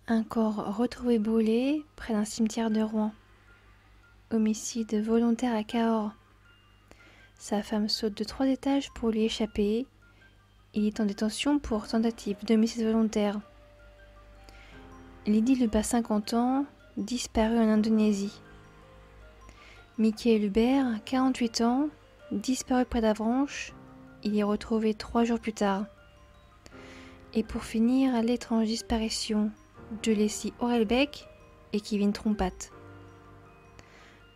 Un corps retrouvé brûlé près d'un cimetière de Rouen. Homicide volontaire à Cahors. Sa femme saute de 3 étages pour lui échapper. Il est en détention pour tentative d'homicide volontaire. Lydie Lebas, 50 ans, disparue en Indonésie. Michael Hubert, 48 ans, disparu près d'Avranches. Il est retrouvé 3 jours plus tard. Et pour finir, l'étrange disparition de Leslie Horelbeck et Kevin Trompat.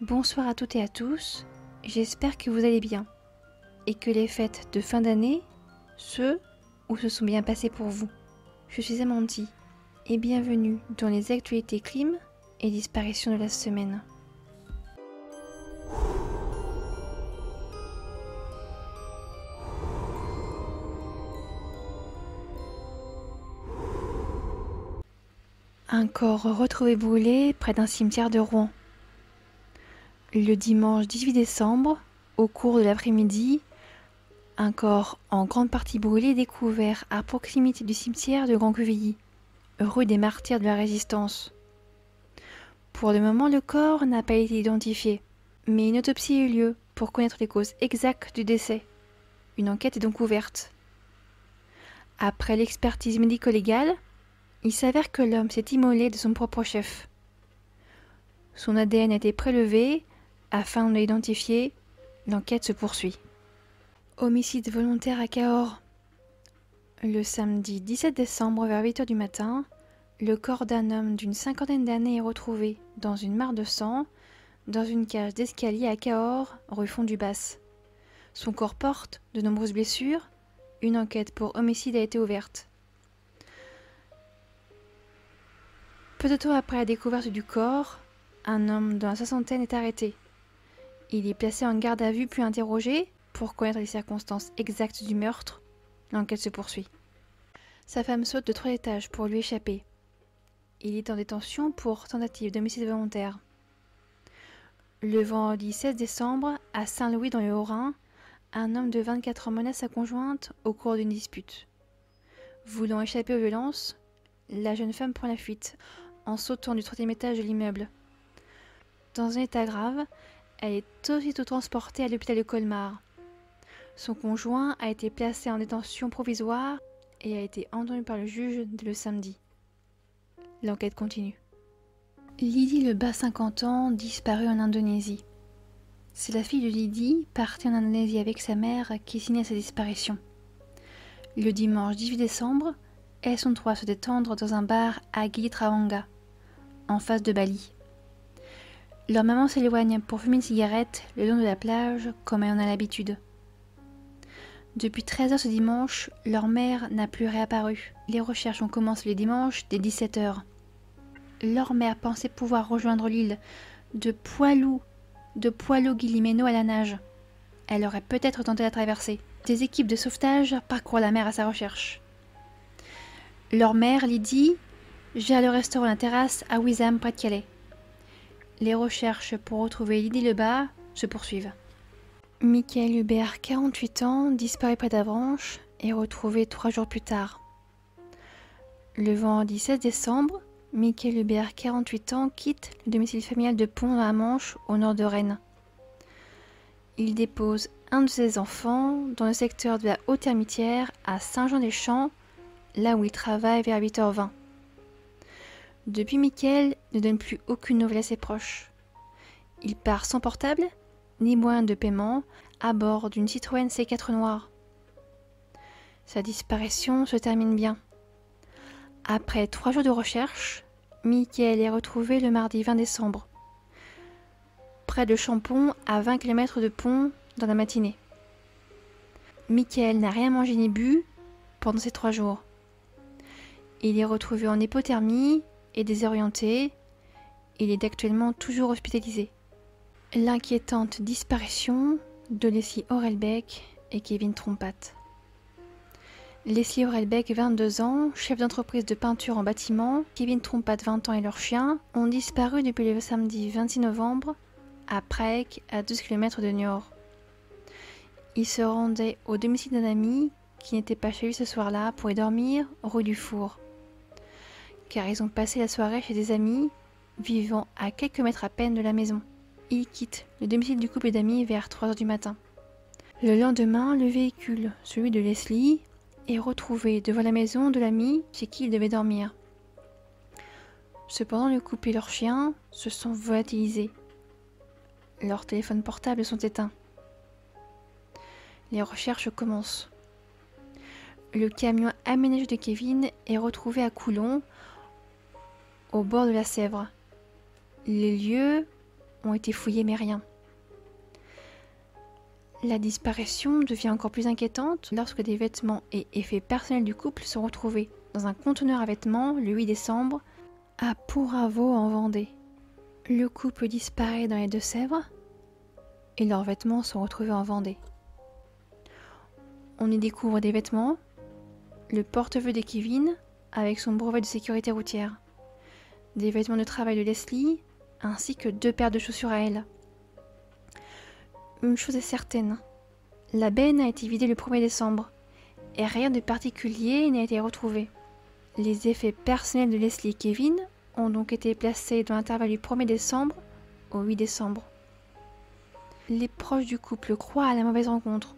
Bonsoir à toutes et à tous, j'espère que vous allez bien et que les fêtes de fin d'année, se sont bien passées pour vous. Je suis Amandy et bienvenue dans les actualités crimes et disparitions de la semaine. Un corps retrouvé brûlé près d'un cimetière de Rouen. Le dimanche 18 décembre, au cours de l'après-midi, un corps en grande partie brûlé est découvert à proximité du cimetière de Grand-Quevilly, rue des Martyrs de la Résistance. Pour le moment, le corps n'a pas été identifié, mais une autopsie a eu lieu pour connaître les causes exactes du décès. Une enquête est donc ouverte. Après l'expertise médico-légale, il s'avère que l'homme s'est immolé de son propre chef. Son ADN a été prélevé afin de l'identifier. L'enquête se poursuit. Homicide volontaire à Cahors. Le samedi 17 décembre vers 8 h du matin, le corps d'un homme d'une cinquantaine d'années est retrouvé dans une mare de sang, dans une cage d'escalier à Cahors, rue Font-du-Basse. Son corps porte de nombreuses blessures. Une enquête pour homicide a été ouverte. Peu de temps après la découverte du corps, un homme dans la soixantaine est arrêté. Il est placé en garde à vue puis interrogé pour connaître les circonstances exactes du meurtre. L'enquête se poursuit. Sa femme saute de 3 étages pour lui échapper. Il est en détention pour tentative d'homicide volontaire. Le vendredi 16 décembre, à Saint-Louis dans le Haut-Rhin, un homme de 24 ans menace sa conjointe au cours d'une dispute. Voulant échapper aux violences, la jeune femme prend la fuite en sautant du 3e étage de l'immeuble. Dans un état grave, elle est aussitôt transportée à l'hôpital de Colmar. Son conjoint a été placé en détention provisoire et a été entendu par le juge le samedi. L'enquête continue. Lydie Lebas, 50 ans, disparue en Indonésie. C'est la fille de Lydie, partie en Indonésie avec sa mère, qui signait sa disparition. Le dimanche 18 décembre, elles sont 3 à se détendre dans un bar à Gili Trawangan, en face de Bali. Leur maman s'éloigne pour fumer une cigarette le long de la plage, comme elle en a l'habitude. Depuis 13 h ce dimanche, leur mère n'a plus réapparu. Les recherches ont commencé le dimanche dès 17 h. Leur mère pensait pouvoir rejoindre l'île de Pualo-Gili-Meno à la nage. Elle aurait peut-être tenté la traversée. Des équipes de sauvetage parcourent la mer à sa recherche. Leur mère, Lydie, gère le restaurant La Terrasse à Wissam, près de Calais. Les recherches pour retrouver Lydie Lebas se poursuivent. Michael Hubert, 48 ans, disparu près d'Avranches, est retrouvé 3 jours plus tard. Le vendredi 16 décembre, Michael Hubert, 48 ans, quitte le domicile familial de Pont dans la Manche, au nord de Rennes. Il dépose un de ses enfants dans le secteur de la Haute-Hermitière à Saint-Jean-des-Champs, là où il travaille vers 8 h 20. Depuis, Michael ne donne plus aucune nouvelle à ses proches. Il part sans portable, ni moyen de paiement, à bord d'une Citroën C4 noire. Sa disparition se termine bien. Après 3 jours de recherche, Michael est retrouvé le mardi 20 décembre, près de Champon, à 20 km de Pont, dans la matinée. Michael n'a rien mangé ni bu pendant ces 3 jours. Il est retrouvé en hypothermie et désorienté. Il est actuellement toujours hospitalisé. L'inquiétante disparition de Leslie Horelbeck et Kevin Trompat. Leslie Horelbeck, 22 ans, chef d'entreprise de peinture en bâtiment, Kevin Trompat, 20 ans, et leur chien ont disparu depuis le samedi 26 novembre à Prague, à 12 km de Niort. Ils se rendaient au domicile d'un ami qui n'était pas chez lui ce soir-là pour y dormir, rue du Four. car ils ont passé la soirée chez des amis vivant à quelques mètres à peine de la maison. Ils quittent le domicile du couple d'amis vers 3 heures du matin. Le lendemain, le véhicule, celui de Leslie, est retrouvé devant la maison de l'ami chez qui il devait dormir. Cependant, le couple et leur chien se sont volatilisés. Leurs téléphones portables sont éteints. Les recherches commencent. Le camion aménagé de Kevin est retrouvé à Coulon, au bord de la Sèvre. Les lieux ont été fouillés mais rien. La disparition devient encore plus inquiétante lorsque des vêtements et effets personnels du couple sont retrouvés dans un conteneur à vêtements le 8 décembre à Port-Avaux en Vendée. Le couple disparaît dans les Deux-Sèvres et leurs vêtements sont retrouvés en Vendée. On y découvre des vêtements, le portefeuille de Kevin avec son brevet de sécurité routière, des vêtements de travail de Leslie ainsi que 2 paires de chaussures à elle. Une chose est certaine, la benne a été vidée le 1er décembre et rien de particulier n'a été retrouvé. Les effets personnels de Leslie et Kevin ont donc été placés dans l'intervalle du 1er décembre au 8 décembre. Les proches du couple croient à la mauvaise rencontre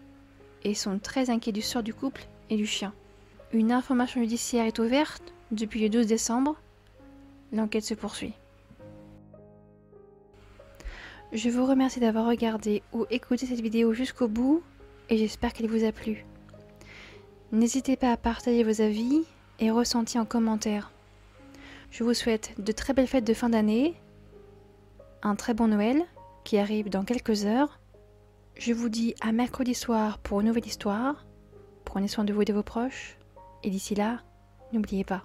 et sont très inquiets du sort du couple et du chien. Une information judiciaire est ouverte depuis le 12 décembre. L'enquête se poursuit. Je vous remercie d'avoir regardé ou écouté cette vidéo jusqu'au bout et j'espère qu'elle vous a plu. N'hésitez pas à partager vos avis et ressentis en commentaire. Je vous souhaite de très belles fêtes de fin d'année, un très bon Noël qui arrive dans quelques heures. Je vous dis à mercredi soir pour une nouvelle histoire. Prenez soin de vous et de vos proches et d'ici là, n'oubliez pas,